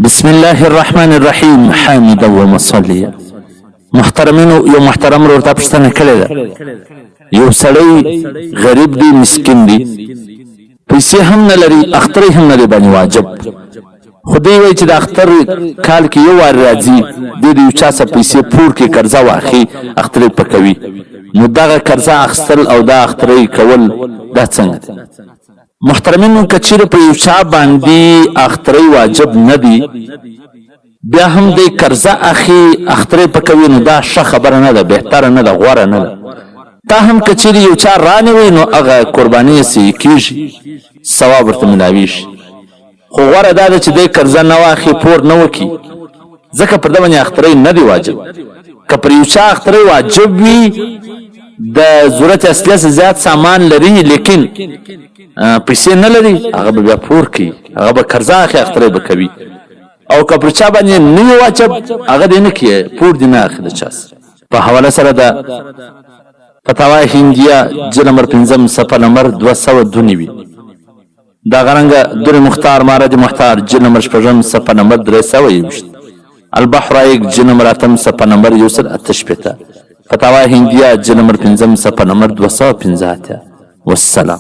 بسم الله الرحمن الرحیم حامدا ومصلیا. محترمینو، یو محترم ورته پوښتنه کړې ده. یو سړی غریب دی، مسکین دی، پیسې هم نه لري، اخترې هم نه دی باندې واجب. خدای وایي چې د اختر کال کې یو وار راځي، د یو چا څخه پیسې پور کې قرضه واخلي، اخترې پکوي. نو دغه قرضه اخیستل او دا اخترې کول دا څنګه دی؟ محترمینو، که چیرې په یو چا باندې اخترې واجب نه دي، بیا هم دی قرضه اخی اخترې پکوي، نو دا ښه خبره نه ده، بهتره نه ده، غوره نه ده. تا هم که چیرې یو چا رانیوي، نو هغه قرباني یې کېږي، ثواب ورته ملاوي شي. خو غوره دا ده چې دی قرضه نه واخلي، پور نه وکړي، ځکه پر ده باندې اخترې نه دی واجب. که پر یو چا اخترې واجب وي، د ضرورت اصلیه څخه زیات سامان لري، لیکن پیسې نه لري، هغه به بیا پور کوي، هغه به قرضه اخلي، اخترې به کوي. او که پر چا باندې نه وي واجب، هغه دې نه کوي، پور دې نه اخلي د چا څخه. په حواله سره د فتاوا هندیه جلد نمبر 5 صفحه نمبر 292 دا غرنګه در مختار مارد مختار جلد نمبر 6 صفحه نمبر 321 البحرایق جلد نمبر 8 صفحه نمبر 188 فتاوا هندیه جلد نمبر 5 صفحه نمبر 215 والسلام.